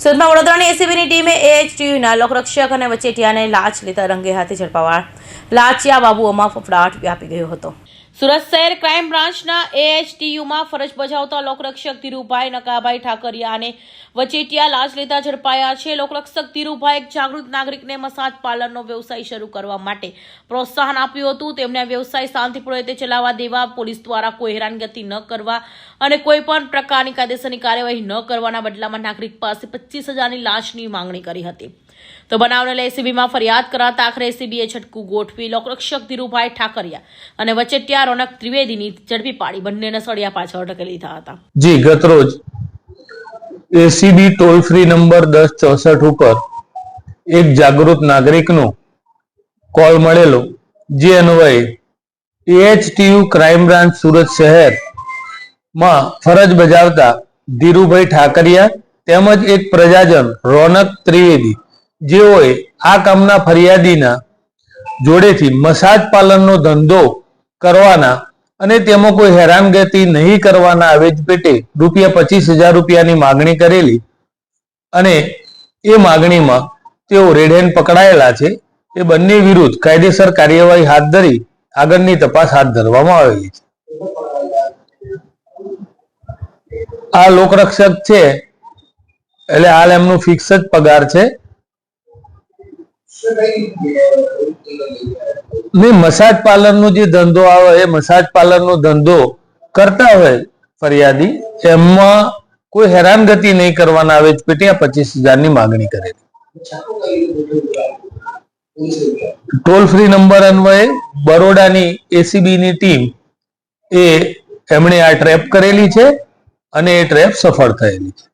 સુરતમાં વડોદરાની એસીબીની ટીમે એએચટીયુના લોકરક્ષક અને વચેટિયાને લાંચ લેતા રંગે હાથે ઝડપાવા લાંચિયા બાબુઓમાં ફફડાટ વ્યાપી ગયો હતો. સુરત શહેર ક્રાઇમ બ્રાન્ચના એએચટીયુમાં ફરજ બજાવતા લોકરક્ષક ધીરુભાઈ નકાભાઈ ઠાકરિયા અને વચેટિયા લાંચ લેતા ઝડપાયા છે. લોકરક્ષક ધીરુભાઈ એક જાગૃત નાગરિકને મસાજ પાર્લરનો વ્યવસાય શરૂ કરવા માટે પ્રોત્સાહન આપ્યું હતું. તેમને આ વ્યવસાય શાંતિપૂર્ણ રીતે ચલાવવા દેવા, પોલીસ દ્વારા કોઈ હેરાનગતિ ન કરવા અને કોઈ પણ પ્રકારની કાયદેસરની કાર્યવાહી ન કરવાના બદલામાં નાગરિક પાસે 25,000ની લાંચની માંગણી કરી હતી. તો બનાવને લઈ એસીબીમાં ફરિયાદ કરાતા આખરે એસીબીએ છટકું ગોઠવી લોકરક્ષક ધીરુભાઈ ઠાકરિયા અને વચેટિયા રોનક ત્રિવેદીની ઝડપી પાડી બંનેને સળિયા પાછળ ધકેલી લીધા હતા. જી, ગતરોજ એસીબી ટોલ ફ્રી નંબર 1064 ઉપર એક જાગૃત નાગરિકનો કોલ મળેલો, જે અન્વયે એએચટીયુ ક્રાઇમ બ્રાન્ચ સુરત શહેરમાં ફરજ બજાવતા ધીરુભાઈ ઠાકરિયા તેમજ એક પ્રજાજન રોનક ત્રિવેદી, જેઓએ આ કામના ફરિયાદીના જોડેથી મસાજ પાર્લરનો ધંધો કરવાના અને તેમાં કોઈ હેરાનગતિ નહીં કરવાના આવેજ પેટે ₹25,000ની માગણી કરેલી અને એ માગણીમાં તેઓ રેડ હેન્ડ પકડાયેલા છે. એ બંને વિરુદ્ધ કાયદેસર કાર્યવાહી હાથ ધરી આગળની તપાસ હાથ ધરવામાં આવેલી છે. આ લોકરક્ષક છે એટલે હાલ એમનું ફિક્સ જ પગાર છે. મસાજ પાર્લરનો જે ધંધો આવે એ મસાજ પાર્લરનો ધંધો કરતા હોય ફરિયાદી, એમાં કોઈ હેરાનગતિ નહીં કરવાના આવે પેટે 25,000ની માગણી કરેલી. ટોલ ફ્રી નંબર અન્વયે બરોડાની એસીબીની ટીમ એમણે આ ટ્રેપ કરેલી છે અને એ ટ્રેપ સફળ થયેલી છે.